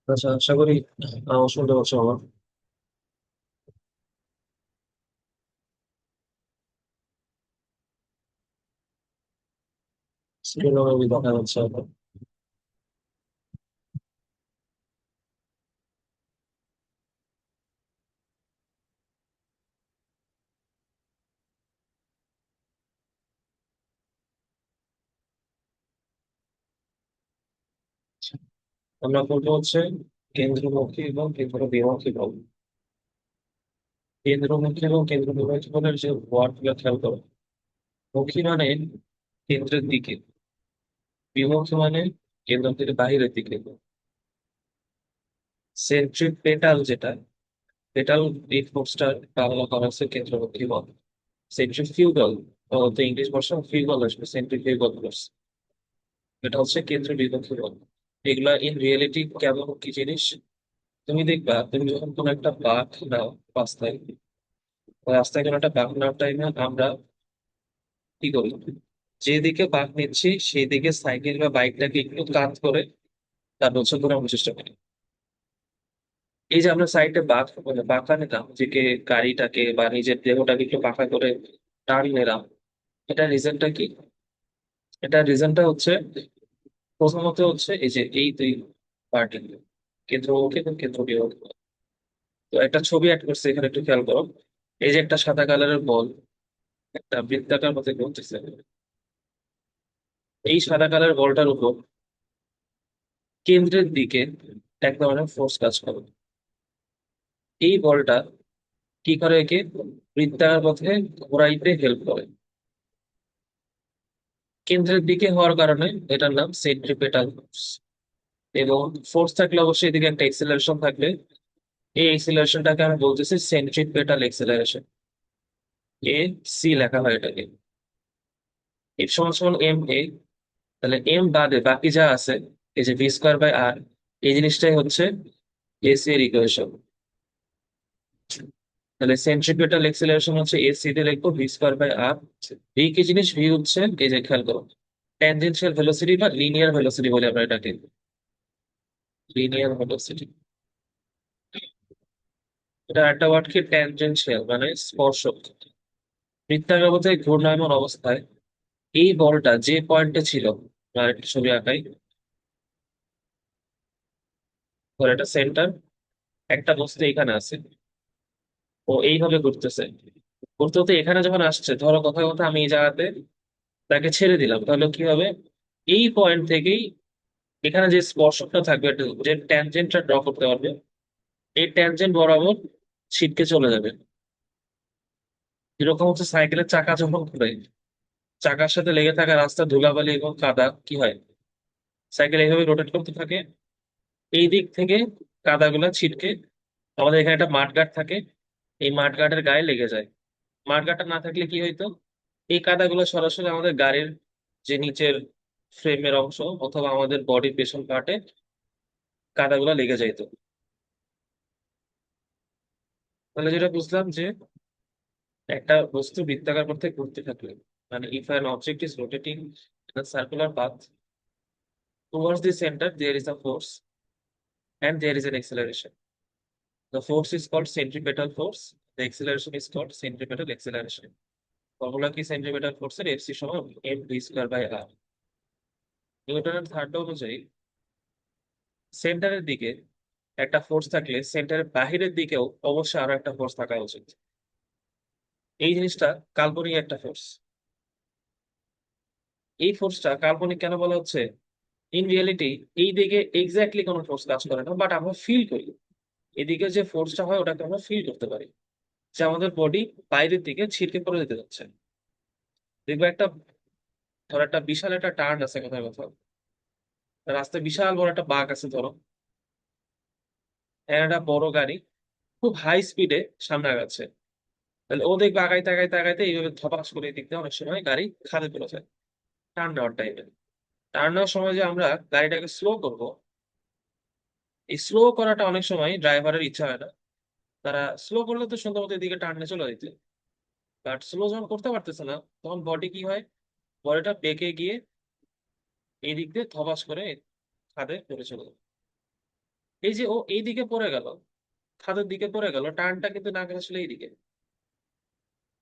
আচ্ছা, আশা করি শুনতে পাচ্ছ আমার স্ক্রিন আমি দেখা যাচ্ছে এখন। আমরা করবো হচ্ছে কেন্দ্রমুখী এবং কেন্দ্র বিমুখী বল। কেন্দ্রমুখী এবং কেন্দ্র বিমুখী বলের যে ওয়ার্ড গুলো খেয়াল করো। মুখী মানে কেন্দ্রের দিকে, বিমুখী মানে কেন্দ্র থেকে বাহিরের দিকে। সেন্ট্রিপেটাল যেটা, পেটাল এই ফোর্সটার বাংলা করা হচ্ছে কেন্দ্রমুখী বল। সেন্ট্রিফিউগাল, তো ইংলিশ ভার্সন ফিউগাল আসবে, সেন্ট্রিফিউগাল ফোর্স। এটা হচ্ছে কেন্দ্র বিমুখী বল। এগুলা ইন রিয়েলিটি কেমন কি জিনিস, তুমি দেখবা তুমি যখন কোনো একটা বাঁক নাও রাস্তায়, রাস্তায় কোনো একটা বাঁক নেওয়ার টাইমে আমরা কি করি, যেদিকে বাঁক নিচ্ছি সেই দিকে সাইকেল বা বাইকটাকে একটু কাত করে তার হচ্ছে ঘোরানোর চেষ্টা করি। এই যে আমরা সাইডে বাঁক মানে বাঁকা নিলাম, যে কে গাড়িটাকে বা নিজের দেহটাকে একটু বাঁকা করে টার্ন নিলাম, এটা রিজনটা কি? এটা রিজনটা হচ্ছে প্রথমত হচ্ছে এই যে এই দুই পার্টি, কেন্দ্রমুখী এবং কেন্দ্র বিমুখী। তো একটা ছবি অ্যাড করছে এখানে, একটু খেয়াল করো। এই যে একটা সাদা কালারের বল একটা বৃত্তাকার মধ্যে ঘুরতেছে, এই সাদা কালার বলটার উপর কেন্দ্রের দিকে এক ধরনের ফোর্স কাজ করে। এই বলটা কি করে, একে বৃত্তাকার পথে ঘোরাইতে হেল্প করে। কেন্দ্রের দিকে হওয়ার কারণে এটার নাম সেন্ট্রিপেটাল ফোর্স। এবং ফোর্স থাকলে অবশ্যই এদিকে একটা এক্সেলারেশন থাকবে। এই এক্সেলারেশনটাকে আমি বলতেছি সেন্ট্রিপেটাল এক্সেলারেশন। এ সি লেখা হয় এটাকে, এর সমান সমান এম এ। তাহলে এম বাদে বাকি যা আছে, এই যে ভি স্কোয়ার বাই আর, এই জিনিসটাই হচ্ছে এসি এর ইকুয়েশন। তাহলে সেন্ট্রিপিটাল এক্সেলারেশন হচ্ছে এসি তে লিখবো v square by r. V কি জিনিস? ভি হচ্ছে এই যে খেয়াল করো, ট্যানজেনশিয়াল ভেলোসিটি বা লিনিয়ার ভেলোসিটি বলে আমরা এটাকে, লিনিয়ার ভেলোসিটি। এটা একটা ওয়ার্ড কি, ট্যানজেনশিয়াল মানে স্পর্শক। বৃত্তাকার পথে ঘূর্ণায়মান অবস্থায় এই বলটা যে পয়েন্টে ছিল, আর একটা ছবি আঁকাই, ধর এটা সেন্টার, একটা বস্তু এখানে আছে, ও এইভাবে ঘুরতেছে। ঘুরতে হতে এখানে যখন আসছে, ধরো কথা কথা আমি এই জায়গাতে তাকে ছেড়ে দিলাম, তাহলে কি হবে, এই পয়েন্ট থেকেই এখানে যে স্পর্শকটা থাকবে, যে ট্যানজেন্টটা ড্র করতে পারবে, এই ট্যানজেন্ট বরাবর ছিটকে চলে যাবে। এরকম হচ্ছে সাইকেলের চাকা যখন ঘুরে, চাকার সাথে লেগে থাকা রাস্তা ধুলাবালি এবং কাদা কি হয়, সাইকেল এইভাবে রোটেট করতে থাকে, এই দিক থেকে কাদাগুলা ছিটকে আমাদের এখানে একটা মাঠগার্ড থাকে, এই মাঠগার্ডের গায়ে লেগে যায়। মাঠগার্ডটা না থাকলে কি হইতো, এই কাদাগুলো সরাসরি আমাদের গাড়ির যে নিচের ফ্রেমের অংশ অথবা আমাদের বডির পেছন পার্টে কাদাগুলো লেগে যাইতো। তাহলে যেটা বুঝলাম যে একটা বস্তু বৃত্তাকার পথে ঘুরতে থাকলে, মানে if an object is rotating in a circular path towards the center, there is a force and there is an acceleration. The force is called centripetal force, the acceleration is called centripetal acceleration. Formula কি centimetre ফোর্সের? FC সমান M V square by আর। নিউটনের third ল অনুযায়ী সেন্টারের দিকে একটা force থাকলে সেন্টারের বাহিরের দিকেও অবশ্যই আরো একটা ফোর্স থাকা উচিত। এই জিনিসটা কাল্পনিক একটা ফোর্স। এই ফোর্সটা কাল্পনিক কেন বলা হচ্ছে? ইন রিয়েলিটি এই দিকে এক্স্যাক্টলি কোনো ফোর্স কাজ করে না, বাট আমরা ফিল করি এদিকে যে ফোর্সটা হয় ওটাকে আমরা ফিল করতে পারি, যে আমাদের বডি বাইরের দিকে ছিটকে পড়ে যেতে যাচ্ছে। দেখবে একটা, ধর একটা বিশাল একটা টার্ন আছে কোথাও কোথাও, রাস্তায় বিশাল বড় একটা বাঁক আছে ধরো, এর একটা বড় গাড়ি খুব হাই স্পিডে সামনে আগাচ্ছে। তাহলে ও দেখবে আগাইতে আগাইতে আগাইতে এইভাবে ধপাস করে দিক দিয়ে অনেক সময় গাড়ি খাদে চলে যায় টার্ন নেওয়ার টাইমে। টার্ন নেওয়ার সময় যে আমরা গাড়িটাকে স্লো করব, এই স্লো করাটা অনেক সময় ড্রাইভারের ইচ্ছা হয় না। তারা স্লো করলে তো সুন্দর মতো এদিকে টার্নে চলে যেতে, বাট স্লো যখন করতে পারতেছে না, তখন বডি কি হয়, বডিটা বেঁকে গিয়ে এই দিক দিয়ে ধপাস করে খাদে পড়ে চলে যায়। এই যে ও এই দিকে পড়ে গেল, খাদের দিকে পড়ে গেল, টার্নটা কিন্তু না করে আসলে এইদিকে।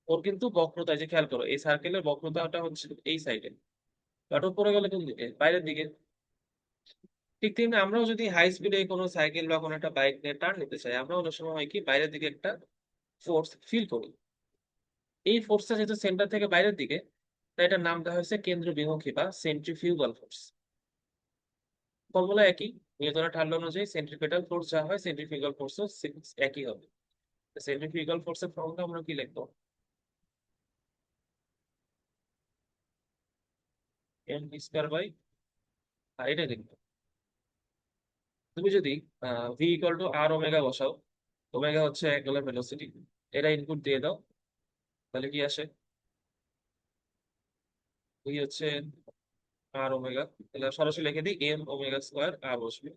ওর কিন্তু বক্রতা, এই যে খেয়াল করো, এই সার্কেলের বক্রতাটা হচ্ছে এই সাইডে, বাট ও পড়ে গেল কোন দিকে, বাইরের দিকে। ঠিক তেমনি আমরাও যদি হাই স্পিডে কোনো সাইকেল বা কোনো একটা বাইক নিয়ে টার্ন নিতে চাই, আমরা অনেক সময় হয় কি বাইরের দিকে একটা ফোর্স ফিল করি। এই ফোর্সটা যেহেতু সেন্টার থেকে বাইরের দিকে, তাই এটার নাম দেওয়া হয়েছে কেন্দ্র বিমুখী বা সেন্ট্রিফিউগাল ফোর্স। ফর্মুলা একই, নিউটনের ঠান্ডা অনুযায়ী সেন্ট্রিপেটাল ফোর্স যা হয় সেন্ট্রিফিউগাল ফোর্সও একই হবে। সেন্ট্রিফিউগাল ফোর্সের ফর্মুলা আমরা কি লিখবো? এম স্কয়ার বাই, আর এটা লিখবো, তুমি যদি v equal to r omega বসাও, ওমেগা হচ্ছে অ্যাঙ্গুলার ভেলোসিটি, এটা ইনপুট দিয়ে দাও, তাহলে কি আসে? ভি হচ্ছে আর ওমেগা, তাহলে সরাসরি লিখে দিই এম ওমেগা স্কোয়ার আর বসবে।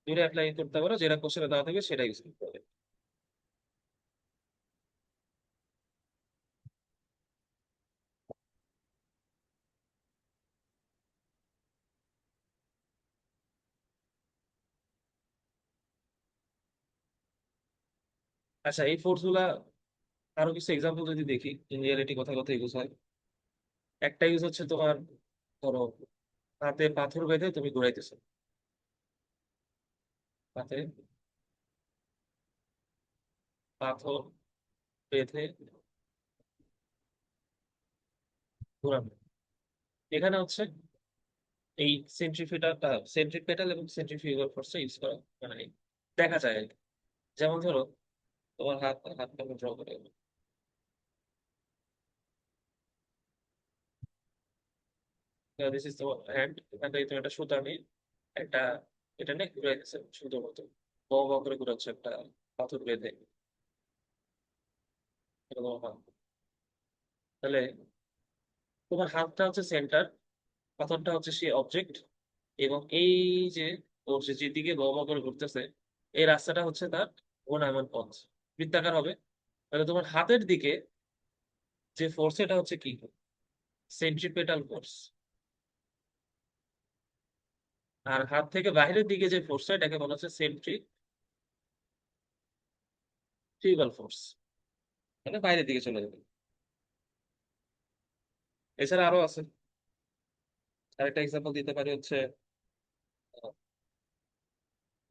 দুইটা অ্যাপ্লাই করতে পারো, যেটা কোশ্চেনে দেওয়া থাকবে সেটা ইউজ করতে হবে। আচ্ছা, এই ফোর্স গুলা আরো কিছু এক্সাম্পল যদি দেখি, ইন রিয়েলিটি কোথায় কোথায় ইউজ হয়। একটা ইউজ হচ্ছে তোমার, ধরো হাতে পাথর বেঁধে তুমি ঘুরাইতেছো, হাতে পাথর বেঁধে ঘোরানো, এখানে হচ্ছে এই সেন্ট্রিপেটাল এবং সেন্ট্রিফিউগাল ফোর্স ইউজ করা মানে দেখা যায় আর কি। যেমন ধরো তোমার হাত হাতটা ড্র করে, দিস ইজ তোমার হ্যান্ড, এখান থেকে তুমি একটা সুতা নিয়ে একটা, এটা নিয়ে ঘুরাইতেছে সুন্দর মতো, ব ব করে ঘুরাচ্ছে একটা পাথর বেঁধে, এটা তোমার হাত। তাহলে তোমার হাতটা হচ্ছে সেন্টার, পাথরটা হচ্ছে সেই অবজেক্ট, এবং এই যে ওর যে যেদিকে ব ব করে ঘুরতেছে, এই রাস্তাটা হচ্ছে তার ঘূর্ণায়মান পথ, বৃত্তাকার হবে। তাহলে তোমার হাতের দিকে যে ফোর্স, এটা হচ্ছে কি? Centripetal force. আর হাত থেকে বাইরের দিকে যে ফোর্সটা, এটাকে বলা হচ্ছে সেন্ট্রিফিউগাল ফোর্স, মানে বাইরের দিকে চলে যাবে। এছাড়া আরো আছে, আরেকটা এক্সাম্পল দিতে পারি হচ্ছে আহ,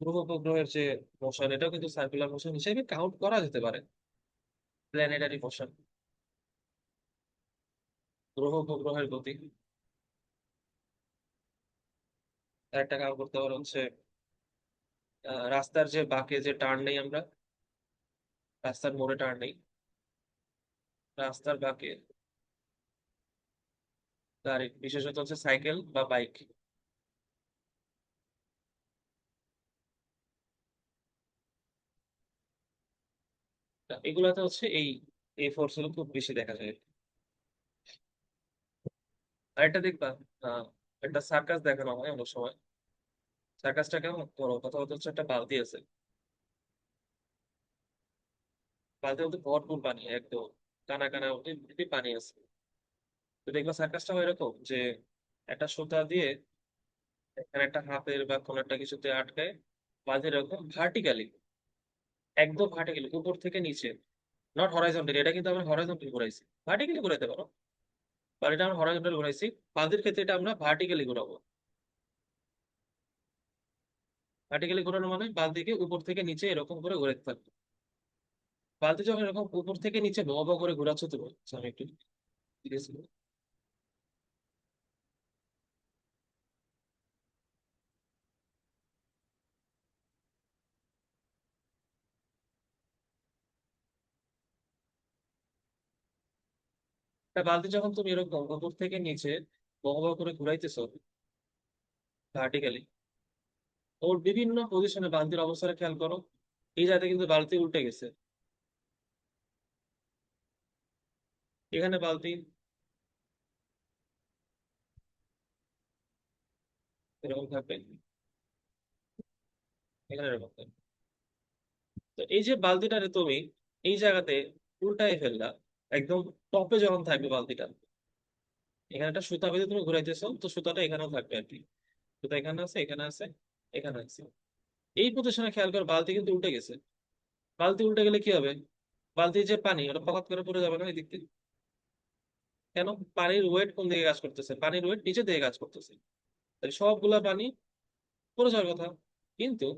গ্রহ উপগ্রহের যে মোশন, এটাও কিন্তু সার্কুলার মোশন হিসেবে কাউন্ট করা যেতে পারে, প্ল্যানেটারি মোশন, গ্রহ উপগ্রহের গতি। আরেকটা কাউন্ট করতে পারে হচ্ছে রাস্তার যে বাঁকে যে টার্ন নেই আমরা, রাস্তার মোড়ে টার্ন নেই, রাস্তার বাঁকে গাড়ি, বিশেষত হচ্ছে সাইকেল বা বাইক, এগুলাতে হচ্ছে এই ফোর্স গুলো খুব বেশি দেখা যায়। আরেকটা দেখবা, আহ একটা সার্কাস দেখানো হয় অনেক সময়। সার্কাসটা কেমন, ধরো কথা বলতে হচ্ছে একটা বালতি আছে, বালতির মধ্যে ভরপুর পানি, একদম কানা কানা অব্দি পানি আছে। তো দেখবা সার্কাসটা হয় এরকম যে একটা সুতা দিয়ে এখানে একটা হাতের বা কোনো একটা কিছুতে আটকায়, বালতি এরকম ভার্টিক্যালি, একদম ভার্টিক্যালি উপর থেকে নিচে, নট হরাইজন্টালি, এটা কিন্তু আমরা হরাইজন্টালি ঘুরাইছি, ভার্টিক্যালি ঘুরাইতে পারো, বা এটা আমরা হরাইজন্টালি ঘুরাইছি। বালতির ক্ষেত্রে এটা আমরা ভার্টিক্যালি ঘুরাবো। ভার্টিক্যালি ঘোরানো মানে বালতিকে উপর থেকে নিচে এরকম করে ঘুরাতে থাকবে। বালতি যখন এরকম উপর থেকে নিচে ব ব করে ঘোরাচ্ছ তুমি, আচ্ছা, আমি একটু জিজ্ঞেস করি। একটা বালতি যখন তুমি এরকম উপর থেকে নিচে ব ব করে ঘুরাইতেছো ভার্টিক্যালি, ওর বিভিন্ন পজিশনে বালতির অবস্থাটা খেয়াল করো। এই জায়গাতে কিন্তু বালতি উল্টে গেছে, এখানে বালতি এরকম থাকবে, এখানে এরকম থাকবে। তো এই যে বালতিটারে তুমি এই জায়গাতে উল্টাই ফেললা, একদম টপে যখন থাকবে বালতিটা, এখানে একটা সুতা বেঁধে তুমি ঘুরাইতেছো, তো সুতাটা এখানেও থাকবে আর কি। সুতা এখানে আছে, এখানে আছে, এখানে আছে। এই পজিশনে খেয়াল করো, বালতি কিন্তু উল্টে গেছে। বালতি উল্টে গেলে কি হবে? বালতির যে পানি, ওটা পকাত করে পড়ে যাবে না এই দিক থেকে? কেন? পানির ওয়েট কোন দিকে কাজ করতেছে? পানির ওয়েট নিচের দিকে কাজ করতেছে। তাহলে সবগুলা পানি পড়ে যাওয়ার কথা। কিন্তু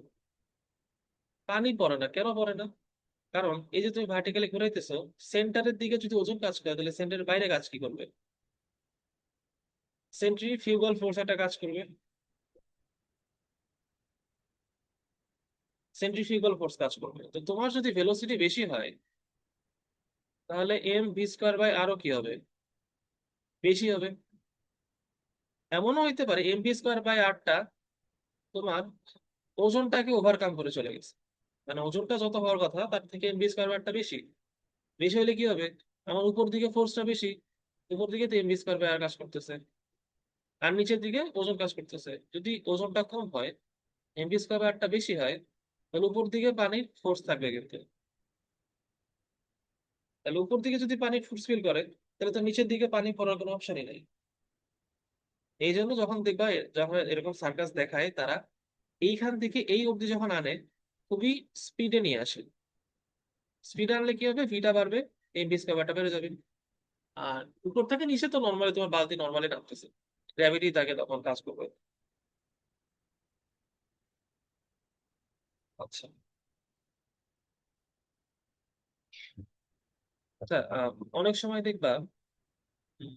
পানি পড়ে না, কেন পড়ে না? কারণ এই যে তুমি ভার্টিক্যালি ঘুরাইতেছো, সেন্টারের দিকে যদি ওজন কাজ করে, তাহলে সেন্টারের বাইরে কাজ কি করবে? সেন্ট্রিফিউগাল ফোর্স একটা কাজ করবে। সেন্ট্রিফিউগাল ফোর্স কাজ করবে, তো তোমার যদি ভেলোসিটি বেশি হয়, তাহলে এম ভি স্কোয়ার বাই আরো কি হবে? বেশি হবে। এমনও হইতে পারে এম ভি স্কোয়ার বাই আরটা তোমার ওজনটাকে ওভারকাম করে চলে গেছে। মানে ওজনটা যত হওয়ার কথা তার থেকে এম ভি স্কোয়ার বারটা বেশি। বেশি হলে কি হবে? আমার উপর দিকে ফোর্সটা বেশি, উপর দিকে তো এম ভি স্কোয়ার বাই আর কাজ করতেছে। আর নিচের দিকে ওজন কাজ করতেছে। যদি ওজনটা কম হয়, এম ভি স্কোয়ার বাই আরটা বেশি হয়, তাহলে উপর দিকে পানির ফোর্স থাকবে কিন্তু। তাহলে উপর দিকে যদি পানি ফোর্স ফিল করে, তাহলে তো নিচের দিকে পানি পড়ার কোনো অপশনই নেই। এই জন্য যখন দেখবা যখন এরকম সার্কাস দেখায় তারা, এইখান থেকে এই অবধি যখন আনে, খুবই স্পিডে নিয়ে আসে। স্পিডে আনলে কি হবে? ভিটা বাড়বে, এই ডিসকাভারটা বেড়ে যাবে। আর উপর থেকে নিচে তো নর্মালি তোমার বালতি নর্মালি নামতেছে, গ্র্যাভিটি তাকে তখন কাজ করবে। আচ্ছা। আচ্ছা, অনেক সময় দেখবা উম,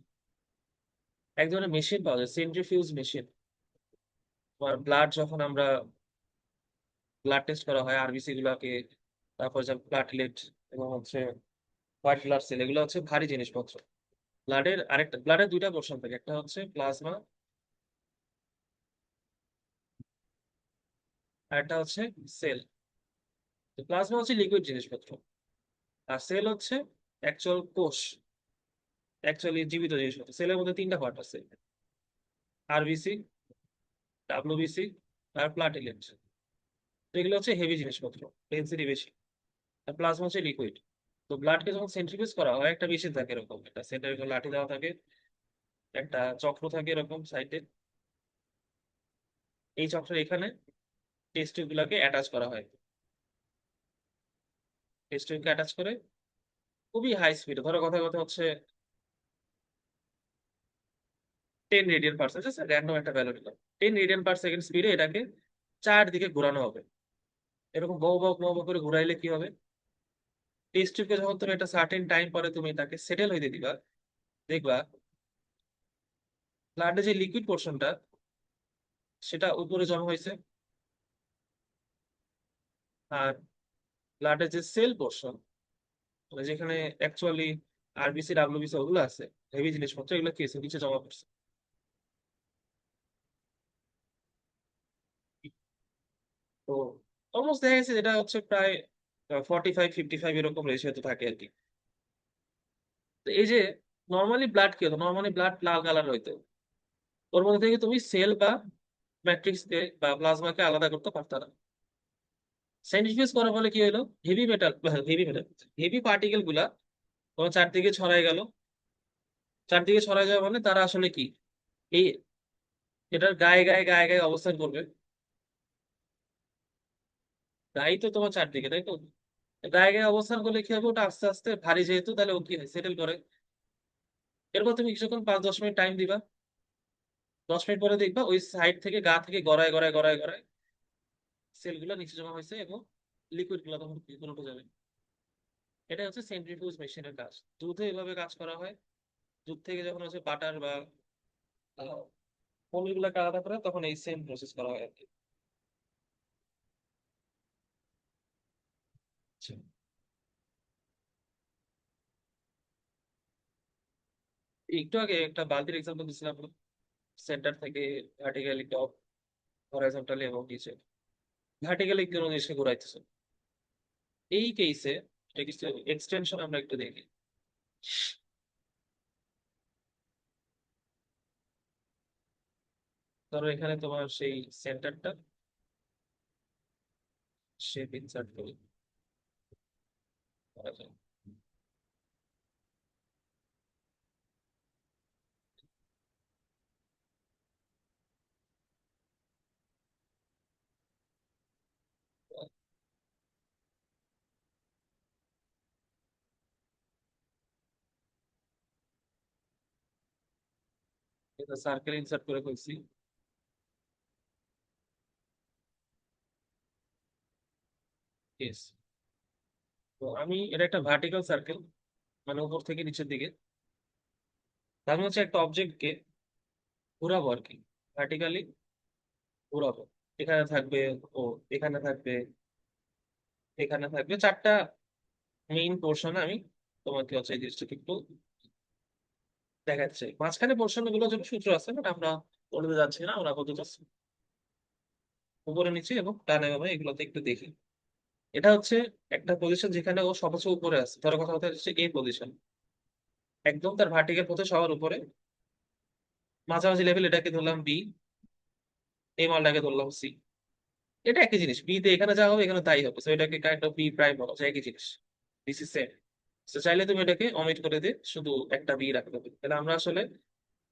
এক ধরনের মেশিন পাওয়া যায়, সেন্ট্রিফিউজ মেশিন। তোমার ব্লাড যখন আমরা ব্লাড টেস্ট করা হয় আরবিসি গুলাকে, তারপর যে প্লাটলেট এবং হচ্ছে হোয়াইট ব্লাড সেল, এগুলো হচ্ছে ভারী জিনিসপত্র। ব্লাডের দুইটা পোর্শন থাকে, একটা হচ্ছে প্লাজমা, আর একটা হচ্ছে সেল। প্লাজমা হচ্ছে লিকুইড জিনিসপত্র, আর সেল হচ্ছে অ্যাকচুয়াল কোষ, অ্যাকচুয়ালি জীবিত জিনিসপত্র। সেলের মধ্যে তিনটা পার্ট আছে: আরবিসি, ডাব্লিউবিসি, আর প্লাটিলেট। এগুলো হচ্ছে হেভি জিনিসপত্র, ডেন্সিটি বেশি। আর প্লাজমা হচ্ছে লিকুইড। তো ব্লাডকে যখন সেন্ট্রিফিউজ করা হয়, একটা মেশিন থাকে এরকম, একটা সেন্টারে লাঠি দেওয়া থাকে, একটা চক্র থাকে এরকম সাইডে। এই চক্রের এখানে টেস্ট টিউব গুলাকে অ্যাটাচ করা হয়। টেস্ট টিউবকে অ্যাটাচ করে খুবই হাই স্পিডে, ধরো কথা কথা হচ্ছে 10 রেডিয়ান পার সেকেন্ড, র্যান্ডম একটা ভ্যালু নিলাম, 10 রেডিয়ান পার সেকেন্ড স্পিডে এটাকে চারদিকে ঘোরানো হবে। এরকম বউ বউ বউ বউ করে ঘুরাইলে কি হবে? টেস্ট টিউবকে যখন তুমি একটা সার্টেন টাইম পরে তুমি তাকে সেটেল হইতে দিবা, দেখবা ব্লাডে যে লিকুইড পোর্শনটা সেটা উপরে জমা হয়েছে, আর ব্লাডের যে সেল পোর্শন, মানে যেখানে অ্যাকচুয়ালি আরবিসি ডাব্লিউবিসি ওগুলো আছে, হেভি জিনিসপত্র, এগুলো কি আছে? নিচে জমা করছে। তো অলমোস্ট দেখা গেছে যেটা হচ্ছে প্রায় 45-55 এরকম রেশিওতে থাকে আর কি। তো এই যে নর্মালি ব্লাড কি হতো? নর্মালি ব্লাড লাল কালার হইতো, ওর মধ্যে থেকে তুমি সেল বা ম্যাট্রিক্স কে বা প্লাজমাকে আলাদা করতে পারতো না। সেন্ট্রিফিউজ করার ফলে কি হলো? হেভি মেটাল হেভি পার্টিকেল গুলা তোমার চারদিকে ছড়াই গেল। চারদিকে ছড়াই যাওয়া মানে তারা আসলে কি, এই এটার গায়ে গায়ে গায়ে গায়ে অবস্থান করবে। গায়ে তো তোমার চারদিকে, তাই তো? গায়ে গায়ে অবস্থান করলে কি হবে? ওটা আস্তে আস্তে ভারী যেহেতু, তাহলে ও কি হয়? সেটেল করে। এরপর তুমি কিছুক্ষণ 5-10 মিনিট টাইম দিবা, 10 মিনিট পরে দেখবা ওই সাইড থেকে গা থেকে গড়ায় গড়ায় গড়ায় গড়ায় সেলগুলো নিচে জমা হয়েছে, এবং লিকুইড গুলো তখন উপরে উঠে যাবে। এটা হচ্ছে সেন্ট্রিফিউজ মেশিনের কাজ। দুধে এভাবে কাজ করা হয়। দুধ থেকে যখন হচ্ছে বাটার বা পনির গুলাকে আলাদা করে, তখন এই সেম প্রসেস করা হয় আর কি। আচ্ছা। একটু আগে একটা বালতির এক্সাম্পল দিছিলাম, সেন্টার থেকে ভার্টিক্যালি টপ, হরাইজন্টালি এবং নিচে। ভার্টিক্যালি কোনো জিনিসকে ঘুরাইতেছে। এই কেসে এটা কিছু এক্সটেনশন আমরা একটু দেখি। ধরো এখানে তোমার সেই সেন্টারটা শেপ ইনসার্ট করি, করা যায়। সার্কেল ইনসার্ট করে ফেলছি। Yes. তো আমি এটা একটা ভার্টিক্যাল সার্কেল, মানে উপর থেকে নিচের দিকে। তার মানে হচ্ছে একটা অবজেক্টকে ঘোরাবো আর কি, ভার্টিক্যালি ঘোরাবো। এখানে থাকবে, ও এখানে থাকবে, এখানে থাকবে, চারটা মেইন পোর্শন। আমি তোমাকে হচ্ছে এই জিনিসটাকে একটু দেখাচ্ছি। মাঝখানে পোর্শন গুলো জন্য সূত্র আছে, বাট আমরা বলতে যাচ্ছি না, আমরা বলতে চাচ্ছি উপরে নিচে এবং ডানে বামে এগুলোতে একটু দেখি। এটা হচ্ছে একটা পজিশন যেখানে ও সবচেয়ে উপরে আছে, ধরো কথা কথা হচ্ছে এই পজিশন, একদম তার ভার্টিক্যাল পথে সবার উপরে। মাঝামাঝি লেভেল এটাকে ধরলাম বি, এই মালটাকে ধরলাম সি। এটা একই জিনিস, বি তে এখানে যা হবে এখানে তাই হবে, তো এটাকে কাইন্ড অফ বি প্রাইম বলা যায়, একই জিনিস। This is same. তো চাইলে তুমি এটাকে অমিট করে দিয়ে শুধু একটা বি রাখতে হবে। তাহলে আমরা আসলে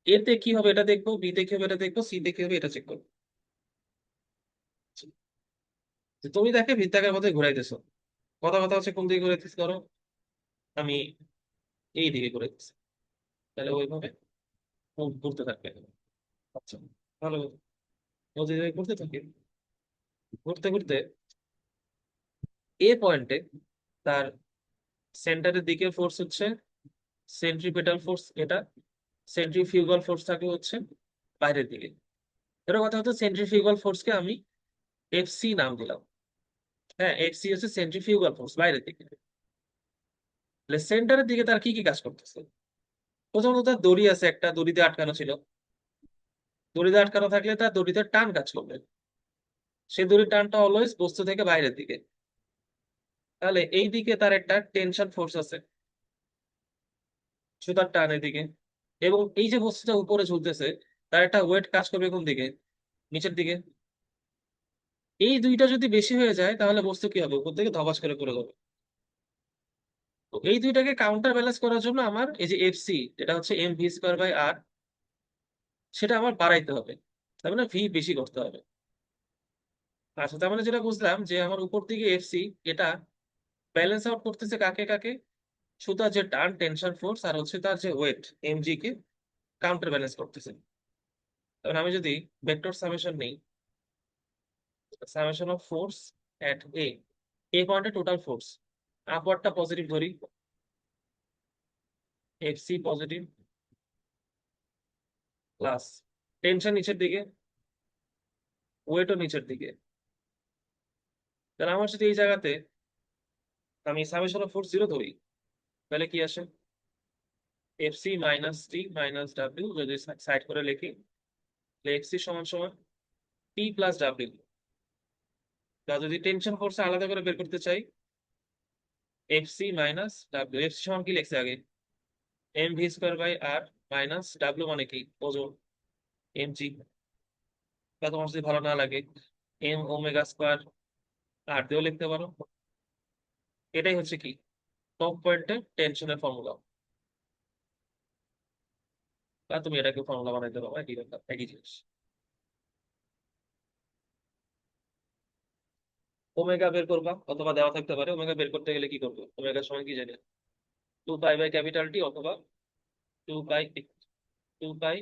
এতে কি হবে এটা দেখবো, বি তে কি হবে এটা দেখবো, সি তে কি হবে এটা চেক করবো। যে তুমি তাকে বৃত্তাকার পথে ঘুরাইতেছো, কথা কথা হচ্ছে কোন দিকে ঘুরাইতেছি, ধরো আমি এই দিকে ঘুরাইতেছি, তাহলে ওইভাবে ঘুরতে থাকবে। আচ্ছা, ভালো। ও যেভাবে ঘুরতে থাকে, ঘুরতে ঘুরতে এ পয়েন্টে তার সেন্টারের দিকে ফোর্স হচ্ছে সেন্ট্রিপেটাল ফোর্স, এটা সেন্ট্রিফিউগাল ফোর্স থাকে হচ্ছে বাইরের দিকে। এর কথা হচ্ছে সেন্ট্রিফিউগাল ফোর্সকে আমি এফসি নাম দিলাম। হ্যাঁ, এফসি হচ্ছে সেন্ট্রিফিউগাল ফোর্স বাইরের দিকে। তাহলে সেন্টারের দিকে তার কি কি কাজ করতেছে? প্রথমত তার দড়ি আছে, একটা দড়িতে আটকানো ছিল। দড়িতে আটকানো থাকলে তার দড়িতে টান কাজ করবে, সেই দড়ির টানটা অলওয়েজ বস্তু থেকে বাইরের দিকে। তাহলে এই দিকে তার একটা টেনশন ফোর্স আছে, সুতার টান এদিকে। এবং এই যে বস্তুটা উপরে ঝুলতেছে, তার একটা ওয়েট কাজ করবে কোন দিকে? নিচের দিকে। এই দুইটা যদি বেশি হয়ে যায় তাহলে বস্তু কি হবে? উপর থেকে ধপাস করে পড়ে যাবে। তো এই দুইটাকে কাউন্টার ব্যালেন্স করার জন্য আমার এই যে এফসি, যেটা হচ্ছে এম ভি স্কোয়ার বাই আর, সেটা আমার বাড়াইতে হবে। তার মানে ভি বেশি করতে হবে। আচ্ছা, তার মানে যেটা বুঝলাম যে আমার উপর দিকে এফসি, এটা ব্যালেন্স আউট করতেছে কাকে কাকে? সুতার যে টান টেনশন ফোর্স আর হচ্ছে তার যে ওয়েট এমজি কে কাউন্টার ব্যালেন্স করতেছে। তখন আমি যদি ভেক্টর সামেশন নেই, সামেশন অফ ফোর্স এট এ পয়েন্টে টোটাল ফোর্স, আপওয়ার্ডটা পজিটিভ ধরি, এফসি পজিটিভ, প্লাস টেনশন নিচের দিকে, ওয়েটও নিচের দিকে। তাহলে আমার যদি এই জায়গাতে আমি সামেশন অফ ফোর্স জিরো ধরি, তাহলে কি আসে? এফসি মাইনাস টি মাইনাস ডাব্লিউ, যদি সাইড করে লিখি, এফসি সমান সমান টি প্লাস ডাব্লিউ। তা যদি টেনশন ফোর্স আলাদা করে বের করতে চাই, এফসি মাইনাস ডাব্লিউ, এফসি সমান কি লিখছে আগে? M V square by r, minus W মানে কি? ওজন, এম জি। বা তোমার যদি ভালো না লাগে, এম ওমেগা স্কোয়ার আর দিয়েও লিখতে পারো। এটাই হচ্ছে কি টপ পয়েন্টের টেনশনের ফর্মুলা। বা তুমি এটাকে ফর্মুলা বানাইতে পারো, একই ব্যাপার, একই জিনিস। ওমেগা বের করবা, অথবা দেওয়া থাকতে পারে। ওমেগা বের করতে গেলে কি করবো? ওমেগা সমান কি জানি, two pi by capital T, অথবা two pi, two pi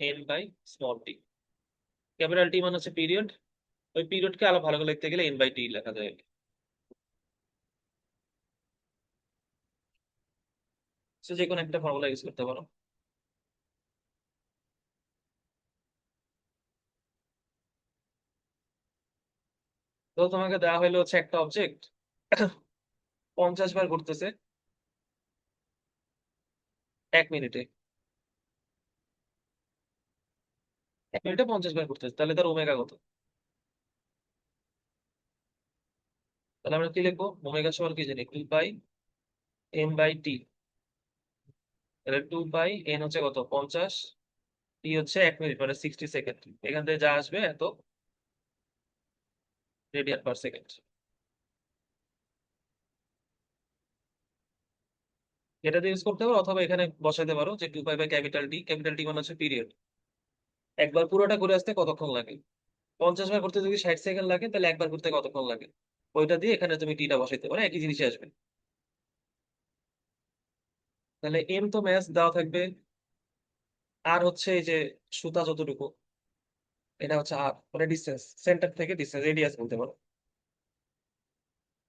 N by small T. Capital T মানে হচ্ছে পিরিয়ড, ওই পিরিয়ডকে আরো ভালো করে লিখতে গেলে এন বাই টি লেখা যায়। সে যে কোনো একটা ফর্মুলা ইউজ করতে পারো। তো তোমাকে দেওয়া হলো হচ্ছে একটা অবজেক্ট 50 বার ঘুরতেছে 1 মিনিটে। 1 মিনিটে 50 বার ঘুরতেছে, তাহলে তার ওমেগা কত? তাহলে আমরা কি লিখবো? ওমেগা সমান কি জানি, two pi M by T. তাহলে টু পাই এন হচ্ছে কত? 50, টি হচ্ছে 1 মিনিট মানে 60 সেকেন্ড। এখান থেকে যা আসবে এত রেডিয়ান পার সেকেন্ড। এটা দিয়ে ইউজ করতে পারো, অথবা এখানে বসাতে পারো যে two pi by capital T. Capital T মানে হচ্ছে পিরিয়ড, একবার পুরোটা ঘুরে আসতে কতক্ষণ লাগে। 50 বার করতে যদি 60 সেকেন্ড লাগে, তাহলে একবার ঘুরতে কতক্ষণ লাগে? ওইটা দিয়ে এখানে তুমি টিটা বসাইতে পারো, একই জিনিসই আসবে। তাহলে এম তো ম্যাথ দেওয়া থাকবে আর হচ্ছে এই যে সুতা যতটুকু, এটা হচ্ছে আর মানে ডিস্টেন্স, সেন্টার থেকে ডিস্টেন্স, রেডিয়াস বলতে পারো।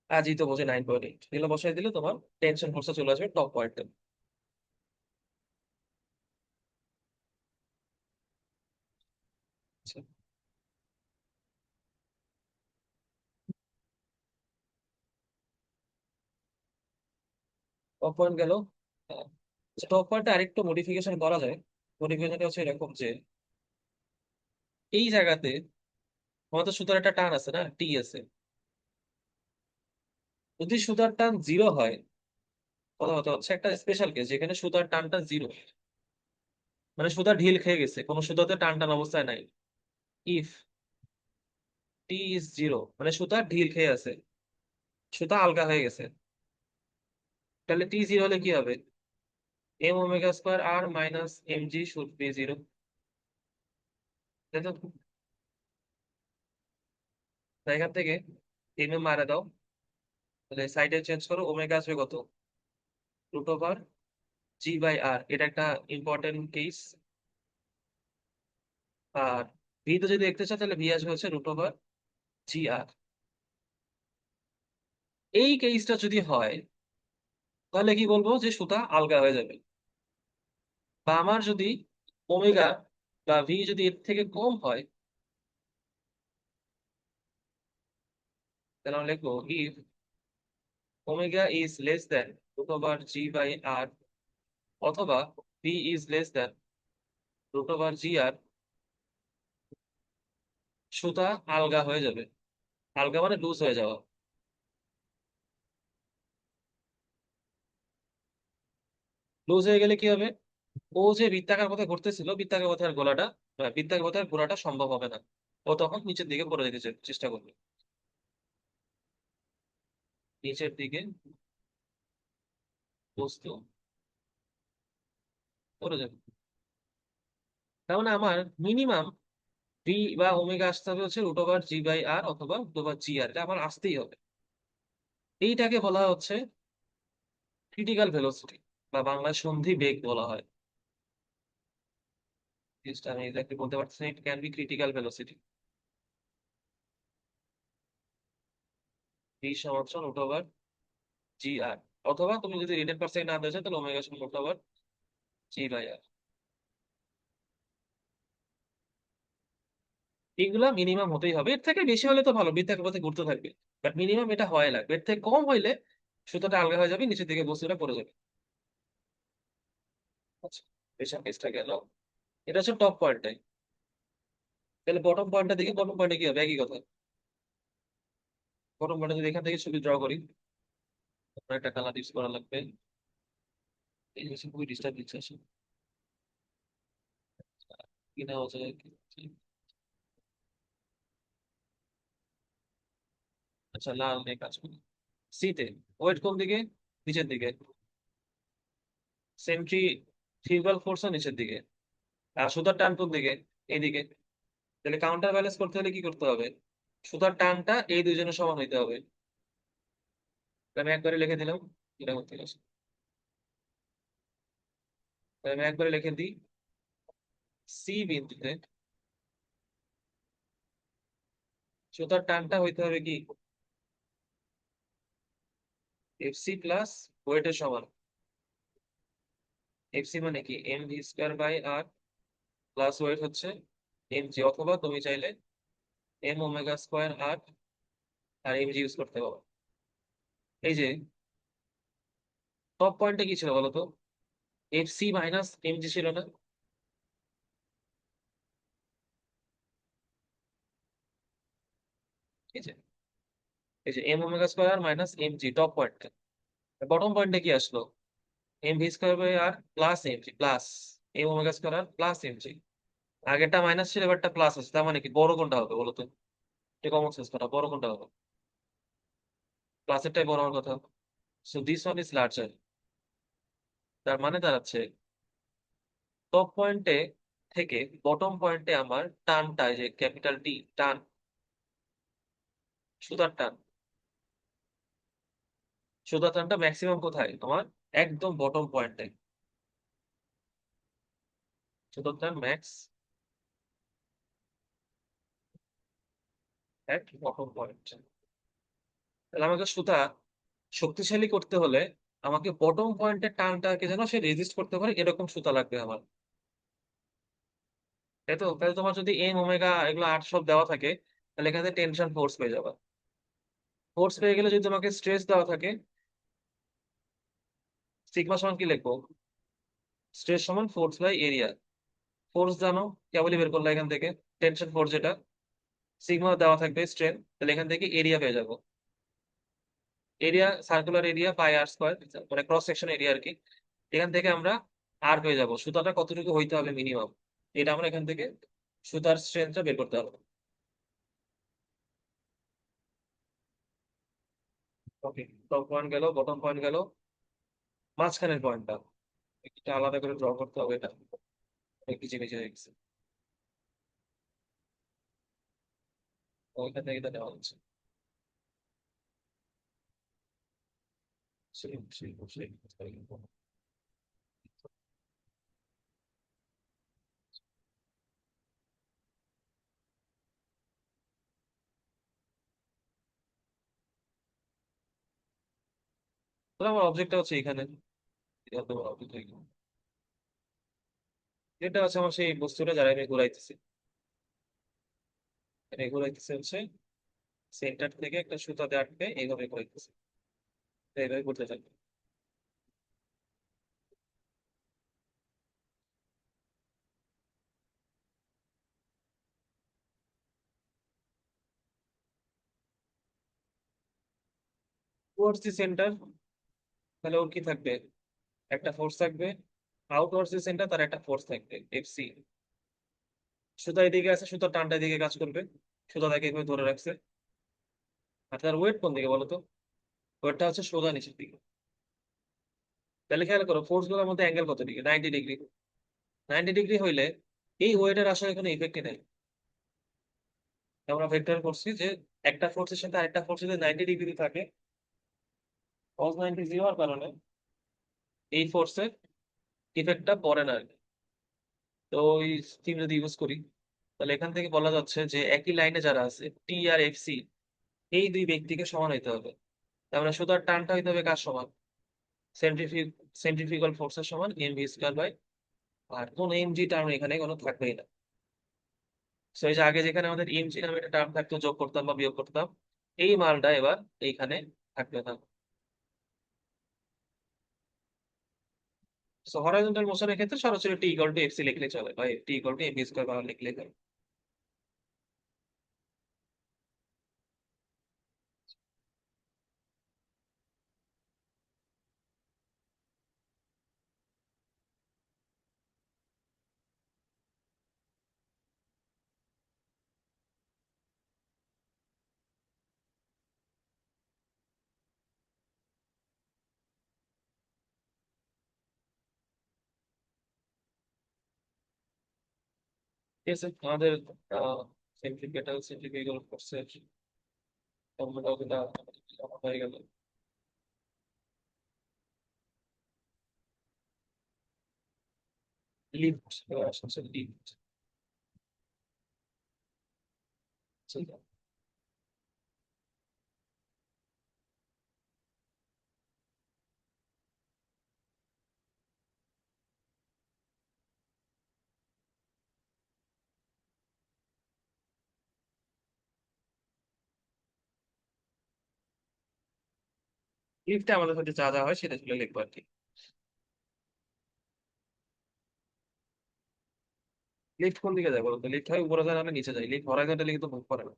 আজই তো বোঝে 9.8, এগুলো বসাই দিলে তোমার টেনশন ফোর্সটা চলে আসবে টপ পয়েন্টে। টপ পয়েন্ট গেল। টপ পয়েন্টে আরেকটু মডিফিকেশন করা যায়। মডিফিকেশনটা হচ্ছে এরকম যে এই জায়গাতে আমাদের সুতার একটা টান আছে না, টি আছে। যদি সুতার টান জিরো হয়, কথা কথা হচ্ছে একটা স্পেশাল কেস যেখানে সুতার টানটা জিরো, মানে সুতা ঢিল খেয়ে গেছে, কোনো সুতাতে টান টান অবস্থায় নাই। ইফ টি ইজ জিরো, মানে সুতা ঢিল খেয়ে আছে, সুতা আলগা হয়ে গেছে, তাহলে টি জিরো হলে কি হবে? M omega square R minus M g should be zero, তাই তো? তাই এখান থেকে এম এ মারা দাও, তাহলে সাইডে চেঞ্জ করো, ওমেগা আসবে কত? রুট ওভার জি বাই আর, এটা একটা ইম্পর্টেন্ট কেস। আর ভি তো যদি দেখতে চাও তাহলে ভি আসবে হচ্ছে রুট ওভার জি আর। এই কেসটা যদি হয় তাহলে কি বলবো, যে সুতা আলগা হয়ে যাবে। বা আমার যদি ওমেগা বা ভি যদি এর থেকে কম হয়, তাহলে আমরা লিখবো if omega is less than root over G by R, অথবা V is less than root over G R, সুতা আলগা হয়ে যাবে। আলগা মানে লুজ হয়ে যাওয়া। লুজ হয়ে গেলে কি হবে? ও যে বৃত্তাকার পথে ঘুরতেছিল, বৃত্তাকার পথে আর গোলাটা, বৃত্তাকার পথে আর ঘোরাটা সম্ভব হবে না। ও তখন নিচের দিকে পড়ে যেতে চেষ্টা করবে, নিচের দিকে বস্তু পড়ে যাবে। তার মানে আমার মিনিমাম ভি বা ওমেগা আসতে হবে হচ্ছে root over G by R অথবা রুট ওভার জি আর, এটা আমার আসতেই হবে। এইটাকে বলা হচ্ছে ক্রিটিক্যাল ভেলোসিটি, বা বাংলায় সন্ধি বেগ বলা হয়। জিনিসটা আমি এক্স্যাক্টলি বলতে পারছি না, it can be critical velocity. V সমান রুট ওভার জি আর, অথবা তুমি যদি রিটেন পার সেকেন্ড না দিয়েছো তাহলে ওমেগা সমান রুট ওভার জি বাই আর। এগুলা মিনিমাম হতেই হবে, এর থেকে বেশি হলে তো ভালো, বৃত্তাকার পথে ঘুরতে থাকবে। বাট মিনিমাম এটা হয় লাগবে, এর থেকে কম হইলে সুতোটা আলগা হয়ে যাবে, নিচের দিকে বস্তুটা পড়ে যাবে। আচ্ছা, পেছন কেসটা গেল। এটা হচ্ছে টপ পয়েন্টটাই। তাহলে বটম পয়েন্টটা দেখি, বটম পয়েন্টে কি হবে, একই কথা। বটম পয়েন্টে যদি এখান থেকে ছবি ড্র করি, আপনার একটা কালার ইউজ করা লাগবে। এই হচ্ছে খুবই ডিস্টার্ব দিচ্ছে আসলে, কি নেওয়া যায় আচ্ছা, লাল নিয়ে কাজ করি। সিতে ওয়েট কোন দিকে? নিচের দিকে। সেন্ট্রি ফিউগাল ফোর্সও নিচের দিকে। আর সুতার টান কোন দিকে? এইদিকে। তাহলে কাউন্টার ব্যালেন্স করতে হলে কি করতে হবে? সুতার টানটা এই দুইজনের সমান হইতে হবে। তাহলে আমি একবারে লিখে দিলাম, এটা করতে গেছে। তাহলে আমি একবারে লিখে দিই, সি বিন্দুতে সুতার টানটা হইতে হবে কি? এফ সি প্লাস ওয়েটের সমান। এফ সি মানে কি? M V square by R, plus weight হচ্ছে এম জি, অথবা তুমি চাইলে এম ওমেগা স্কোয়ার আর আর এম জি ইউজ করতে পারো। এই যে টপ পয়েন্টে কি ছিল বলতো? F C minus M G ছিল না? এই যে এই যে এম ওমেগা স্কোয়ার আর minus M G top point. Bottom পয়েন্টে কি আসলো? M V square by R plus M G plus M omega square R plus M জি। আগেরটা মাইনাস ছিল, এবারটা প্লাস আছে, তার মানে কি বড় কোনটা হবে বলো তো? এটা কমন সেন্স কথা, বড় কোনটা হবে? প্লাসেরটাই বড় হওয়ার কথা। So this one is larger. তার মানে দাঁড়াচ্ছে টপ পয়েন্টে থেকে বটম পয়েন্টে আমার টানটা, এই যে ক্যাপিটাল টি টান, সুতার টান, সুতার টানটা ম্যাক্সিমাম কোথায় তোমার? একদম বটম পয়েন্টে। সুতোর টান ম্যাক্স এট বটম পয়েন্ট। তাহলে আমাকে সুতা শক্তিশালী করতে হলে আমাকে বটম পয়েন্টের টানটাকে যেন সে রেজিস্ট করতে পারে এরকম সুতা লাগবে আমার। তাই তো? তাহলে তোমার যদি এম ওমেগা এগুলো আট সব দেওয়া থাকে, তাহলে এখানে টেনশন ফোর্স পেয়ে যাবে। ফোর্স পেয়ে গেলে যদি তোমাকে স্ট্রেস দেওয়া থাকে, সিগমা সমান কি লিখবো? স্ট্রেস সমান ফোর্স বাই এরিয়া। ফোর্স জানো, কেবলই বের করলে এখান থেকে টেনশন ফোর্স যেটা, সিগমা দেওয়া থাকবে স্ট্রেন, তাহলে এখান থেকে এরিয়া পেয়ে যাবো। এরিয়া সার্কুলার এরিয়া পাই আর স্কোয়ার, মানে ক্রস সেকশন এরিয়া আর কি। এখান থেকে আমরা আর পেয়ে যাবো সুতাটা কতটুকু হইতে হবে মিনিমাম, এটা আমরা এখান থেকে সুতার স্ট্রেংথটা বের করতে হবে। ওকে, টপ পয়েন্ট গেল, বটম পয়েন্ট গেল, মাঝখানের পয়েন্টটা এটা আলাদা করে ড্র করতে হবে, এটা অনেক কিছু বেশি হয়ে গেছে। ওইখান থেকে এটা নেওয়া হচ্ছে। সেই সেই সেই তাহলে আমার অবজেক্টটা হচ্ছে এখানে, এটা তো object হয়ে গেল। এটা হচ্ছে আমার সেই বস্তুটা যারা আমি ঘুরাইতেছি, এটা ঘুরাইতেছে হচ্ছে সেন্টার থেকে একটা সুতাতে আটকে এইভাবে ঘুরাইতেছে, এইভাবে ঘুরতে থাকবে। টুয়ার্ডস দি সেন্টার, তাহলে ওর কি থাকবে? একটা ফোর্স থাকবে। আউট টুয়ার্ডস দি সেন্টার, তার একটা ফোর্স থাকবে এফসি। সুতা এদিকে আছে, সুতার টানটা এদিকে কাজ করবে, সুতা তাকে এভাবে ধরে রাখছে। আর তার ওয়েট কোন দিকে বলো তো? ওয়েটটা হচ্ছে সোজা নিচের দিকে। তাহলে খেয়াল করো ফোর্স গুলোর মধ্যে অ্যাঙ্গেল কত ডিগ্রি? 90 ডিগ্রি। 90 ডিগ্রি হইলে এই ওয়েটের আসলে কোনো ইফেক্টই নেই। আমরা ভেক্টর করছি যে একটা ফোর্সের সাথে আরেকটা ফোর্স যদি 90 ডিগ্রি থাকে, কজ 90 হওয়ার কারণে এই ফোর্সের ইফেক্টটা পড়ে না আর কি। তো ওই থিম যদি ইউজ করি, তাহলে এখান থেকে বলা যাচ্ছে যে একই লাইনে যারা আছে টি আর এফ সি, এই দুই ব্যক্তিকে সমান হইতে হবে। তার মানে সুতার টানটা হইতে হবে কার সমান? সেন্ট্রিফিউ সেন্ট্রিফিউগাল ফোর্সের সমান এম ভি স্কয়ার বাই, আর কোন এম জি টার্ম এখানে কোনো থাকবেই না। তো এই যে আগে যেখানে আমাদের এম জি নামে একটা টার্ম থাকতো, যোগ করতাম বা বিয়োগ করতাম, এই মানটা এবার এইখানে থাকবে না। সো হরাইজন্টাল মোশনের ক্ষেত্রে সরাসরি টি ইকুয়াল টু এফসি লিখলে চলে, বা T equal to M V square Bangla লিখলে হয়। ঠিক আছে, আমাদের সেন্ট্রিপিটাল সেন্ট্রিফিউগাল ফোর্সের ফর্মুলা হয়ে গেল। লিফট, আসছে লিফট। লিফটে আমাদের সাথে যা যা হয় সেটা ছিল লিখবো আর কি। লিফট কোন দিকে যায় বলতো? লিফট হয় উপরে যায় না নিচে যায়, লিফট হরাইজন্টালি কিন্তু মুভ করে না।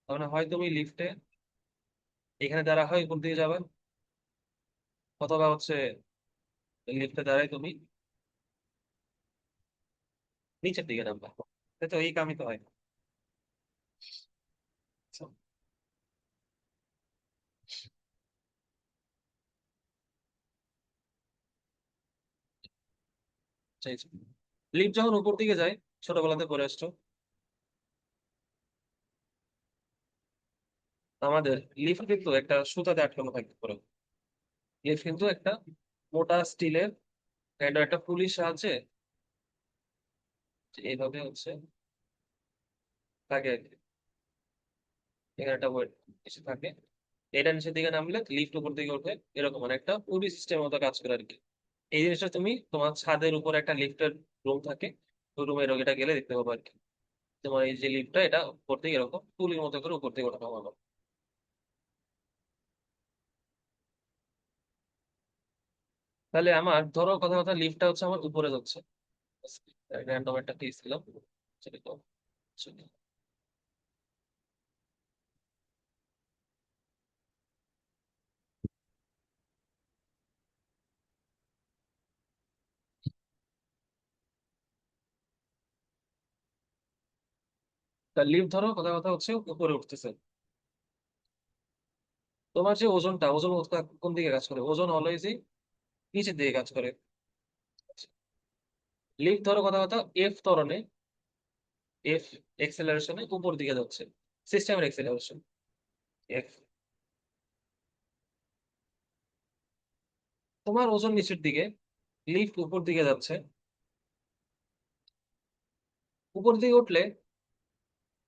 তার মানে হয় তুমি লিফটে এখানে দাঁড়া হয় উপর দিকে যাবে, অথবা হচ্ছে লিফটে দাঁড়ায় তুমি নিচের দিকে নামবা। তাই তো, এই কামই তো হয়। লিফট যখন উপর দিকে যায়, ছোটবেলাতে পড়ে আসছো আমাদের, লিফট কিন্তু একটা সুতাতে আটকানো থাকতে পারে। লিফট কিন্তু একটা মোটা স্টিলের একটা পুলিশ সাহায্যে এইভাবে হচ্ছে থাকে আর কি। এখানে একটা ওয়েট এসে থাকে, এটা নিচের দিকে নামলে লিফট উপর দিকে ওঠে, এরকম মানে একটা পুরি সিস্টেম মতো কাজ করে আর কি। এই জিনিসটা তুমি তোমার ছাদের উপর একটা লিফটের রুম থাকে, ওই রুমের এটা গেলে দেখতে পাবো আর কি। তোমার এই যে লিফটটা, এটা উপর থেকে এরকম পুলির মতো করে উপর থেকে ওঠানো হলো। তাহলে আমার ধরো কথা কথা লিফটটা হচ্ছে আমার উপরে যাচ্ছে, র্যান্ডম একটা কেস দিলাম, সেটা তো চলো। তা লিফট ধরো কথা কথা হচ্ছে উপরে উঠতেছে, তোমার যে ওজনটা, ওজন কোন দিকে কাজ করে? ওজন অলওয়েজই নিচের দিকে কাজ করে। লিফট ধরো কথা কথা এফ ত্বরণে, এফ এক্সেলারেশনে উপর দিকে যাচ্ছে, সিস্টেমের এক্সেলারেশন এফ। তোমার ওজন নিচের দিকে, লিফট উপর দিকে যাচ্ছে। উপর দিকে উঠলে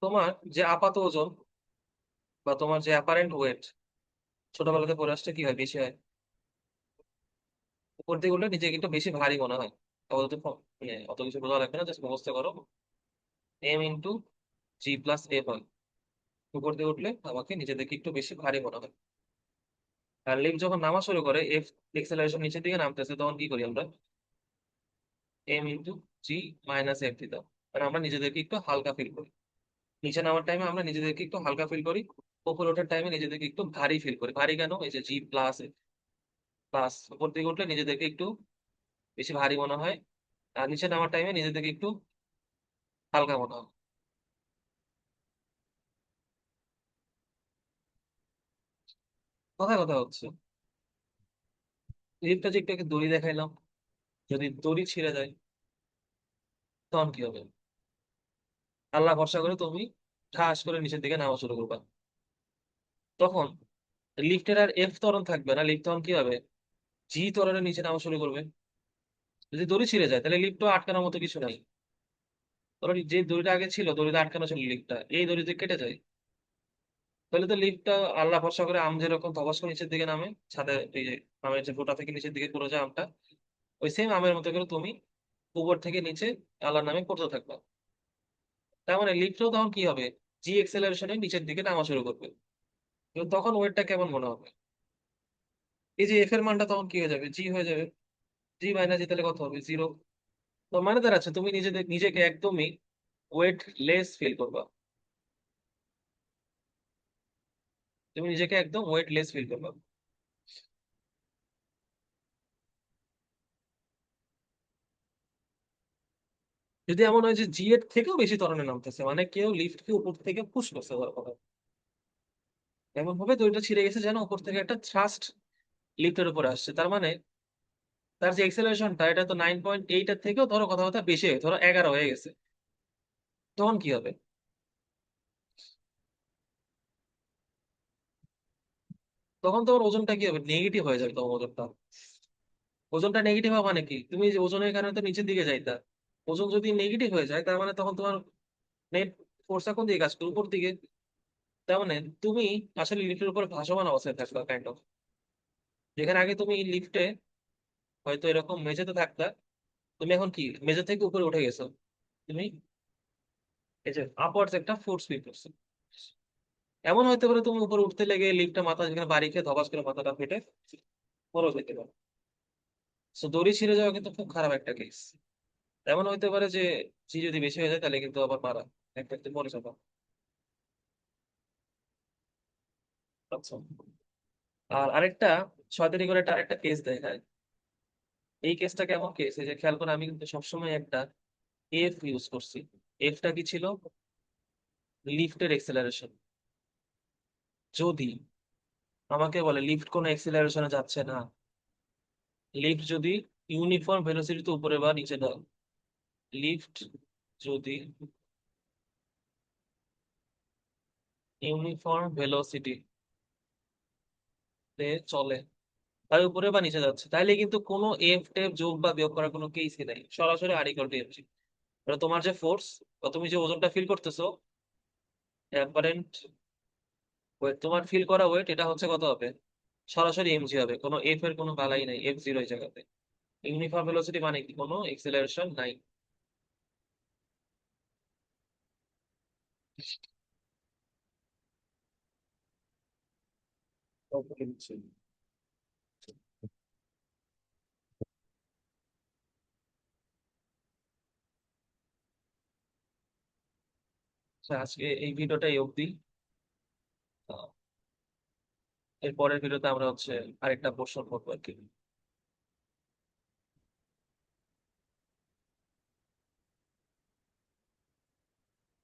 তোমার যে আপাত ওজন বা তোমার যে অ্যাপারেন্ট ওয়েট, ছোটবেলাতে পড়ে আসছে কি হয়, বেশি হয়। উপর দিকে উঠলে নিজেকে একটু বেশি ভারী মনে হয়। মানে অত কিছু বোঝা লাগবে না, জাস্ট মুখস্থ করো, m into g plus f হয়। উপর দিকে উঠলে আমাকে নিজে থেকে একটু বেশি ভারী মনে হয়। আর লিফট যখন নামা শুরু করে, এফ এক্সেলারেশন নিচের দিকে নামতেছে, তখন কি করি আমরা? এম ইন্টু জি মাইনাস এফ দিতাম। মানে আমরা নিজেদেরকে একটু হালকা ফিল করি। নিচে নামার টাইমে আমরা নিজেদেরকে একটু হালকা ফিল করি, উপরে ওঠার টাইমে নিজেদেরকে একটু ভারী ফিল করি। ভারী কেন? এই যে জি প্লাস প্লাস, উপর দিকে উঠলে নিজেদেরকে একটু বেশি ভারী মনে হয়, আর নিচে নামার টাইমে নিজেদেরকে একটু হালকা মনে হয়। কথা কথা হচ্ছে লিফটটা যে একটু আগে দড়ি দেখাইলাম, যদি দড়ি ছিঁড়ে যায় তখন কি হবে? আল্লাহ ভরসা করে তুমি ঠাস করে নিচের দিকে নামা শুরু করবা, তখন লিফটের আর এফ ত্বরণ থাকবে না, লিফট তখন কি হবে? জি ত্বরণের নিচে নামা শুরু করবে। যদি দড়ি ছিঁড়ে যায় তাহলে লিফটও আটকানোর মতো কিছু নাই। ধরো যে দড়িটা আগে ছিল, দড়িটা আটকানো ছিল লিফটটা, এই দড়ি যদি কেটে যায়, তাহলে তো লিফটটা আল্লাহ ভরসা করে আম যেরকম ধবাস করে নিচের দিকে নামে, ছাদে এই যে আমের যে ফোঁটা থেকে নিচের দিকে পড়ে যায় আমটা, ওই সেম আমের মতো করে তুমি উপর থেকে নিচে আল্লাহর নামে পড়তে থাকবা। তার মানে লিফটও তখন কি হবে? জি এক্সেলারেশনে নিচের দিকে নামা শুরু করবে। কিন্তু তখন ওয়েটটা কেমন মনে হবে? এই যে এফ এর মানটা তখন কি হয়ে যাবে? জি হয়ে যাবে। জি মাইনাস জি, তাহলে কত হবে? জিরো। তো মানে দাঁড়াচ্ছে তুমি নিজেকে একদমই ওয়েট লেস ফিল করবা। তুমি নিজেকে একদম ওয়েট লেস ফিল করবা। যদি এমন হয় যে জি এর থেকেও বেশি ত্বরণে নামতেছে, মানে কেউ লিফটকে উপর থেকে পুশ করছে ধরো কথা, এমন ভাবে দড়িটা ছিঁড়ে গেছে যেন উপর থেকে একটা থ্রাস্ট লিফটের উপরে আসছে, তার মানে তার যে এক্সেলারেশনটা, এটা তো 9.8 এর থেকেও ধরো কথা কথা বেশি ধরো 11 হয়ে গেছে, তখন কি হবে? তখন তোমার ওজনটা কি হবে? নেগেটিভ হয়ে যাবে তোমার ওজনটা। ওজনটা নেগেটিভ হওয়া মানে কি? তুমি যে ওজনের কারণে তো নিচের দিকে যাইতা, ওজন যদি নেগেটিভ হয়ে যায় তার মানে তখন তোমার নেট ফোর্সটা কোন দিকে কাজ করবে? উপর দিকে। তার মানে তুমি আসলে লিফটের উপর ভাসমান অবস্থায় থাকবা কাইন্ড অফ। যেখানে আগে তুমি লিফটে হয়তো এরকম মেঝেতে থাকতা, তুমি এখন কি মেঝে থেকে উপরে উঠে গেছো। তুমি এই যে আপওয়ার্ডস একটা ফোর্স ফিল করছো। এমন হইতে পারে তুমি উপরে উঠতে লেগে লিফটটা মাথা যেখানে বাড়ি খেয়ে ধবাস করে মাথাটা ফেটে মরেও যেতে পারে। তো দড়ি ছিঁড়ে যাওয়া কিন্তু খুব খারাপ একটা কেস। এমন হইতে পারে যে জি যদি বেশি হয়ে যায় তাহলে কিন্তু আবার মারা, একটা একটা মরে যাবা। আচ্ছা। আর আরেকটা শয়তানি করে একটা আরেকটা কেস দেখায়। এই কেসটা কেমন কেস, এই যে খেয়াল করে, আমি কিন্তু সবসময় একটা এফ ইউজ করছি। এফটা কি ছিল? লিফটের এক্সেলারেশন। যদি আমাকে বলে লিফট কোনো এক্সেলারেশনে যাচ্ছে না, লিফট যদি ইউনিফর্ম ভেলোসিটিতে উপরে বা নিচে যায়, লিফট যদি ইউনিফর্ম ভেলোসিটি তে চলে, তার উপরে বা নিচে যাচ্ছে, তাইলে কিন্তু কোনো এফ টেপ যোগ বা বিয়োগ করার কোনো কেসই নাই, সরাসরি আর ইকুয়াল টু এফ। এটা তোমার যে ফোর্স বা তুমি যে ওজনটা ফিল করতেছো, অ্যাপারেন্ট ওয়েট, তোমার ফিল করা ওয়েট, এটা হচ্ছে কত হবে? সরাসরি এমজি হবে, কোনো এফ এর কোনো বালাই নাই, এফ জিরো এই জায়গাতে। ইউনিফর্ম ভেলোসিটি মানে কি, কোনো এক্সেলারেশন নাই। Okay, বুঝছি। আচ্ছা, আজকে এই ভিডিওটা এই অবধি। আহ, এর পরের ভিডিওতে আমরা হচ্ছে আরেকটা পোর্শন করবো আর কি।